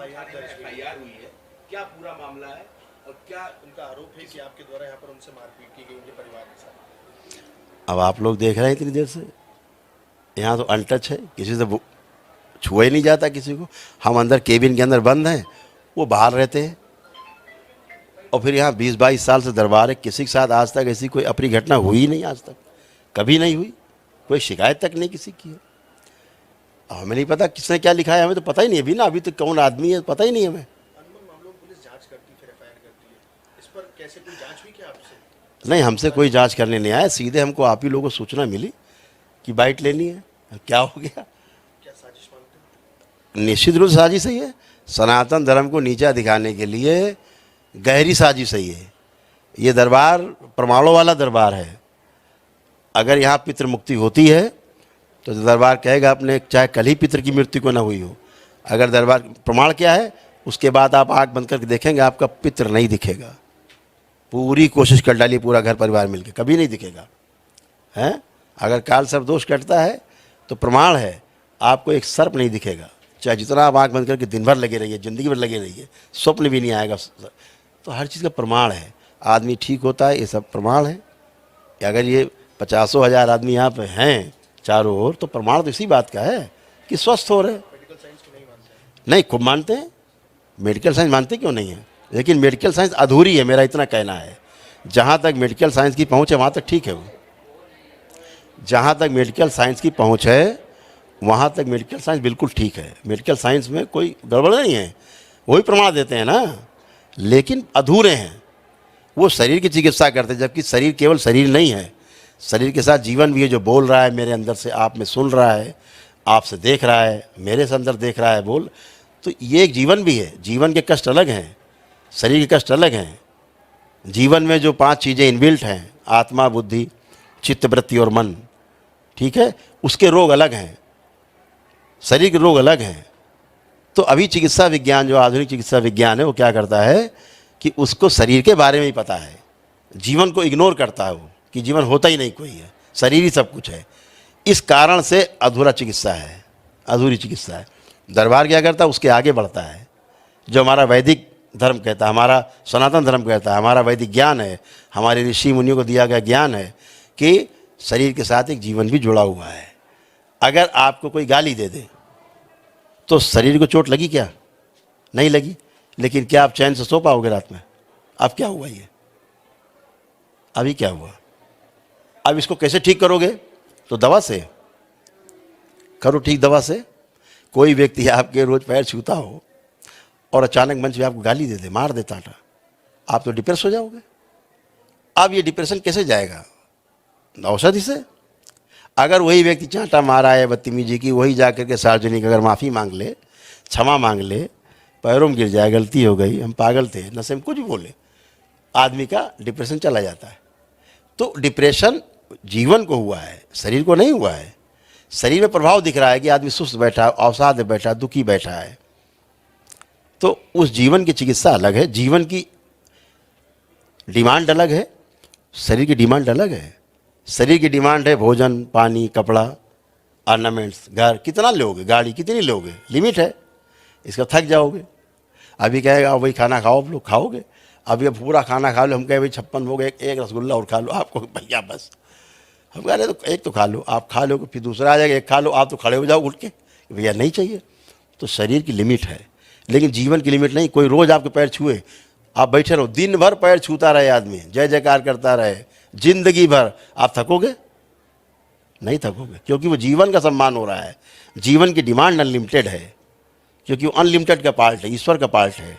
FIR हुई है, क्या पूरा मामला है और क्या उनका आरोप है कि आपके द्वारा यहाँ पर उनसे मारपीट की गई उनके परिवार के साथ? अब आप लोग देख रहे हैं इतनी देर से, यहाँ तो अनटच है, किसी से छुआ ही नहीं जाता किसी को। हम अंदर केबिन के अंदर बंद हैं, वो बाहर रहते हैं। और फिर यहाँ 20-22 साल से दरबार है, किसी के साथ आज तक ऐसी कोई अपनी घटना हुई ही नहीं, आज तक कभी नहीं हुई, कोई शिकायत तक नहीं किसी की है। हमें नहीं पता किसने क्या लिखा है, हमें तो पता ही नहीं अभी ना, अभी तो कौन आदमी है पता ही नहीं हमें। अनमोल मामलों में पुलिस जांच करती फिर एफआईआर करती है, इस पर कैसे कोई जांच हुई क्या आपसे? नहीं, हमसे कोई जांच करने नहीं आया, सीधे हमको आप ही लोगों को सूचना मिली कि बाइट लेनी है। क्या हो गया? क्या साजिश मानते हैं? निश्चित रूप से साजिश ही है, सनातन धर्म को नीचा दिखाने के लिए गहरी साजिश है ये। ये दरबार प्रमाणों वाला दरबार है। अगर यहाँ पितृ मुक्ति होती है तो दरबार कहेगा अपने, चाहे कल ही पितृ की मृत्यु को ना हुई हो। अगर दरबार प्रमाण क्या है, उसके बाद आप आँख बंद करके देखेंगे आपका पितृ नहीं दिखेगा। पूरी कोशिश कर डालिए, पूरा घर परिवार मिलके, कभी नहीं दिखेगा। हैं, अगर काल सर्प दोष कटता है तो प्रमाण है, आपको एक सर्प नहीं दिखेगा, चाहे जितना आप आँख बंद करके दिन भर लगे रहिए, ज़िंदगी भर लगे रहिए, स्वप्न भी नहीं आएगा। तो हर चीज़ का प्रमाण है, आदमी ठीक होता है, ये सब प्रमाण है। अगर ये 50,000 आदमी यहाँ पे हैं चारों ओर, तो प्रमाण तो इसी बात का है कि स्वस्थ हो रहे। मेडिकल साइंस को नहीं मानते हैं? नहीं, खूब मानते हैं, मेडिकल साइंस मानते क्यों नहीं है, लेकिन मेडिकल साइंस अधूरी है, मेरा इतना कहना है। जहाँ तक मेडिकल साइंस की पहुँच है वहाँ तक ठीक है वो, जहाँ तक मेडिकल साइंस की पहुँच है वहाँ तक मेडिकल साइंस बिल्कुल ठीक है। मेडिकल साइंस में कोई गड़बड़ नहीं है, वही प्रमाण देते हैं ना, लेकिन अधूरे हैं। वो शरीर की चिकित्सा करते हैं, जबकि शरीर केवल शरीर नहीं है, शरीर के साथ जीवन भी है, जो बोल रहा है मेरे अंदर से, आप में सुन रहा है, आपसे देख रहा है, मेरे से अंदर देख रहा है बोल, तो ये एक जीवन भी है। जीवन के कष्ट अलग हैं, शरीर के कष्ट अलग हैं। जीवन में जो 5 चीज़ें इनबिल्ट हैं, आत्मा, बुद्धि, चित्त, वृत्ति और मन, ठीक है, उसके रोग अलग हैं, शरीर के रोग अलग हैं। तो अभी चिकित्सा विज्ञान, जो आधुनिक चिकित्सा विज्ञान है, वो क्या करता है कि उसको शरीर के बारे में ही पता है, जीवन को इग्नोर करता है वो, कि जीवन होता ही नहीं कोई है, शरीर ही सब कुछ है। इस कारण से अधूरा चिकित्सा है, अधूरी चिकित्सा है। दरबार क्या करता है, उसके आगे बढ़ता है। जो हमारा वैदिक धर्म कहता है, हमारा सनातन धर्म कहता है, हमारा वैदिक ज्ञान है, हमारे ऋषि मुनियों को दिया गया ज्ञान है कि शरीर के साथ एक जीवन भी जुड़ा हुआ है। अगर आपको कोई गाली दे दे तो शरीर को चोट लगी क्या? नहीं लगी, लेकिन क्या आप चैन से सो पाओगे रात में? अब क्या हुआ ये, अभी क्या हुआ? अब इसको कैसे ठीक करोगे? तो दवा से करो ठीक, दवा से। कोई व्यक्ति आपके रोज पैर छूता हो और अचानक मंच में आपको गाली दे दे, मार दे टाटा, आप तो डिप्रेस हो जाओगे। अब ये डिप्रेशन कैसे जाएगा? औषधि से। अगर वही व्यक्ति चांटा मारा है बदतमीजी की, वही जाकर के सार्वजनिक अगर माफ़ी मांग ले, क्षमा मांग ले, पैरों में गिर जाए, गलती हो गई, हम पागल थे, नशे में कुछ भी बोले, आदमी का डिप्रेशन चला जाता है। तो डिप्रेशन जीवन को हुआ है, शरीर को नहीं हुआ है। शरीर में प्रभाव दिख रहा है कि आदमी सुस्त बैठा, अवसाद में बैठा, दुखी बैठा है, तो उस जीवन की चिकित्सा अलग है। जीवन की डिमांड अलग है, शरीर की डिमांड अलग है। शरीर की डिमांड है भोजन, पानी, कपड़ा, ऑर्नामेंट्स, घर, कितना लोगे, गाड़ी कितनी लोगे, लिमिट है, इसका थक जाओगे। अभी कहेगा वही खाना खाओ, आप लोग खाओगे। अभी अब पूरा खाना खा लो, हम कहे भाई 56 हो गए, एक रसगुल्ला और खा लो, आपको भैया बस, हम कह रहे तो एक तो खा लो, आप खा लो, फिर दूसरा आ जाएगा, एक खा लो, आप तो खड़े हो जाओ उठ के, भैया नहीं चाहिए। तो शरीर की लिमिट है, लेकिन जीवन की लिमिट नहीं। कोई रोज़ आपके पैर छुए, आप बैठे रहो, दिन भर पैर छूता रहे आदमी, जय जयकार करता रहे जिंदगी भर, आप थकोगे? नहीं थकोगे, क्योंकि वो जीवन का सम्मान हो रहा है। जीवन की डिमांड अनलिमिटेड है, क्योंकि वो अनलिमिटेड का पार्ट है, ईश्वर का पार्ट है।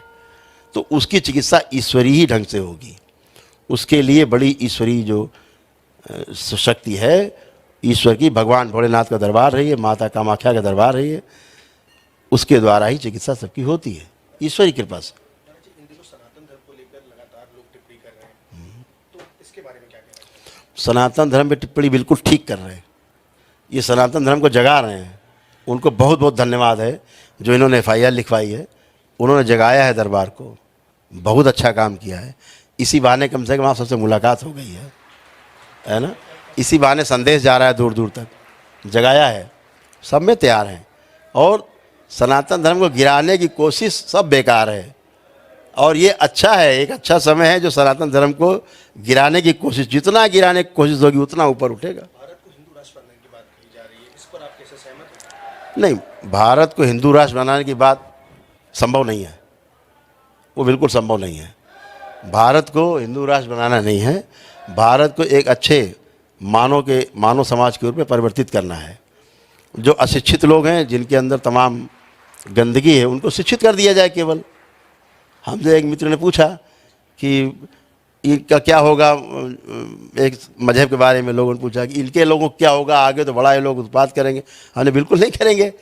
तो उसकी चिकित्सा ईश्वरीय ही ढंग से होगी। उसके लिए बड़ी ईश्वरीय जो शक्ति है, ईश्वर की, भगवान भोलेनाथ का दरबार है ये, माता कामाख्या का दरबार है ये, उसके द्वारा ही चिकित्सा सबकी होती है, ईश्वरी कृपा से। इन दिनों सनातन धर्म को लेकर लगातार लोग टिप्पणी कर रहे हैं, तो इसके बारे में क्या कहना है? सनातन धर्म पे टिप्पणी बिल्कुल ठीक कर रहे हैं, ये सनातन धर्म को जगा रहे हैं। उनको बहुत बहुत धन्यवाद है जो इन्होंने एफआईआर लिखवाई है, उन्होंने जगाया है दरबार को, बहुत अच्छा काम किया है। इसी बहाने कम से कम आप सबसे मुलाकात हो गई है ना, इसी बहाने संदेश जा रहा है दूर दूर तक, जगाया है, सब में तैयार हैं। और सनातन धर्म को गिराने की कोशिश सब बेकार है। और ये अच्छा है, एक अच्छा समय है जो सनातन धर्म को गिराने की कोशिश, जितना गिराने की कोशिश होगी उतना ऊपर उठेगा। भारत को हिंदू राष्ट्र बनाने की बात की जा रही है, इस पर आप कैसे सहमत हैं? नहीं, भारत को हिंदू राष्ट्र बनाने की बात संभव नहीं है, वो बिल्कुल संभव नहीं है। भारत को हिंदू राष्ट्र बनाना नहीं है, भारत को एक अच्छे मानव समाज के रूप में परिवर्तित करना है। जो अशिक्षित लोग हैं, जिनके अंदर तमाम गंदगी है, उनको शिक्षित कर दिया जाए केवल। हमसे एक मित्र ने पूछा कि इनका क्या होगा, एक मजहब के बारे में लोगों ने पूछा कि इनके लोगों को क्या होगा, आगे तो बड़ा ये लोग उत्पात करेंगे। हमने बिल्कुल नहीं करेंगे।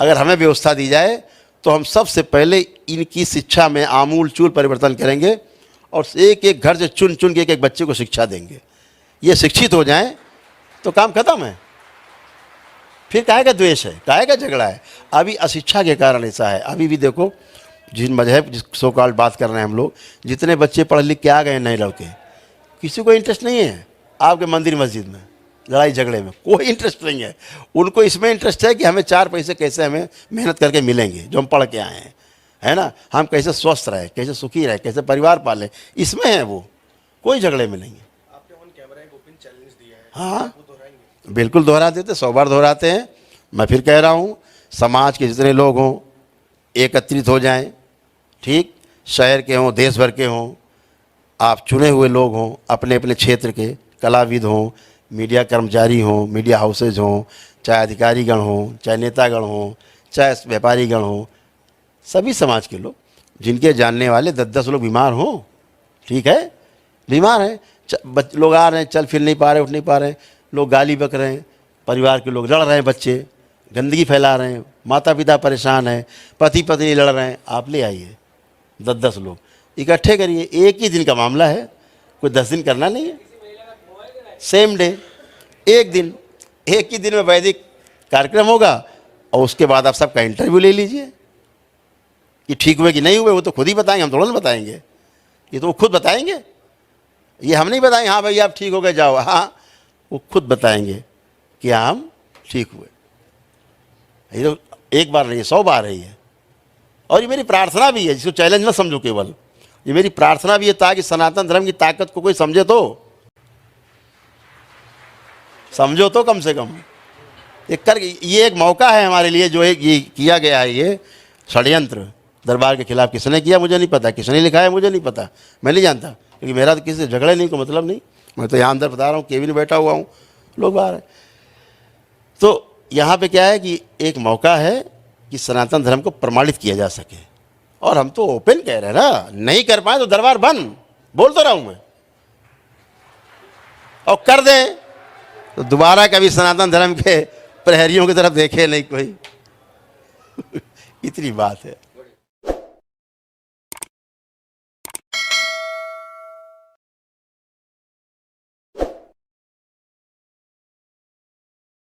अगर हमें व्यवस्था दी जाए तो हम सबसे पहले इनकी शिक्षा में आमूल चूल परिवर्तन करेंगे और एक एक घर से चुन चुन के एक एक बच्चे को शिक्षा देंगे। ये शिक्षित हो जाएं तो काम खत्म है। फिर काहे का द्वेष है, काहे का झगड़ा है? अभी अशिक्षा के कारण ऐसा है। अभी भी देखो, जिन मजहब जिस सो कॉल्ड बात कर रहे हैं हम लोग, जितने बच्चे पढ़ लिख के आ गए नए लड़के, किसी को इंटरेस्ट नहीं है आपके मंदिर मस्जिद में लड़ाई झगड़े में, कोई इंटरेस्ट नहीं है। उनको इसमें इंटरेस्ट है कि हमें 4 पैसे कैसे हमें मेहनत करके मिलेंगे जो हम पढ़ के आए हैं, है ना, हम कैसे स्वस्थ रहें, कैसे सुखी रहें, कैसे परिवार पालें, इसमें है वो, कोई झगड़े में नहीं है। आपने ऑन कैमरा एक ओपन चैलेंज दिया है, हाँ, वो दोहराएंगे? बिल्कुल दोहरा देते, 100 बार दोहराते हैं। मैं फिर कह रहा हूँ, समाज के जितने लोग हों एकत्रित हो जाएं, ठीक, शहर के हों, देश भर के हों, आप चुने हुए लोग हों, अपने अपने क्षेत्र के कलाविद हों, मीडिया कर्मचारी हों, मीडिया हाउसेज हों, चाहे अधिकारीगण हों, चाहे नेतागण हों, चाहे व्यापारीगण हों, सभी समाज के लोग, जिनके जानने वाले 10-10 लोग बीमार हों, ठीक है, बीमार हैं, लोग आ रहे हैं, चल फिर नहीं पा रहे, उठ नहीं पा रहे, लोग गाली बक रहे हैं, परिवार के लोग लड़ रहे हैं, बच्चे गंदगी फैला रहे हैं, माता पिता परेशान हैं, पति पत्नी लड़ रहे हैं, आप ले आइए 10-10 लोग इकट्ठे करिए। एक ही दिन का मामला है, कोई 10 दिन करना नहीं है, सेम डे, एक ही दिन में वैदिक कार्यक्रम होगा और उसके बाद आप सबका इंटरव्यू ले लीजिए कि ठीक हुए कि नहीं हुए। वो तो खुद ही बताएंगे, हम थोड़ा ना बताएंगे, ये तो वो खुद बताएंगे, ये हम नहीं बताएंगे हाँ भाई आप ठीक हो गए जाओ, हाँ वो खुद बताएंगे कि हम ठीक हुए। ये तो एक बार नहीं है, 100 बार है ये। और ये मेरी प्रार्थना भी है, जिसको चैलेंज मत समझो केवल, ये मेरी प्रार्थना भी है ताकि सनातन धर्म की ताकत को कोई समझे तो कम से कम ये एक मौका है हमारे लिए, जो एक ये किया गया है, ये षड्यंत्र दरबार के खिलाफ किसने किया मुझे नहीं पता, किसने लिखा है मुझे नहीं पता, मैं नहीं जानता, क्योंकि मेरा तो किसी से झगड़े नहीं को मतलब नहीं, मैं तो यहाँ अंदर बता रहा हूँ, केबिन में बैठा हुआ हूँ, लोग बाहर हैं। तो यहाँ पे क्या है कि एक मौका है कि सनातन धर्म को प्रमाणित किया जा सके, और हम तो ओपन कह रहे हैं ना, नहीं कर पाए तो दरबार बंद, बोल तो रहा हूँ मैं, और कर दें तो दोबारा कभी सनातन धर्म के प्रहरियों की तरफ देखे नहीं कोई। इतनी बात है।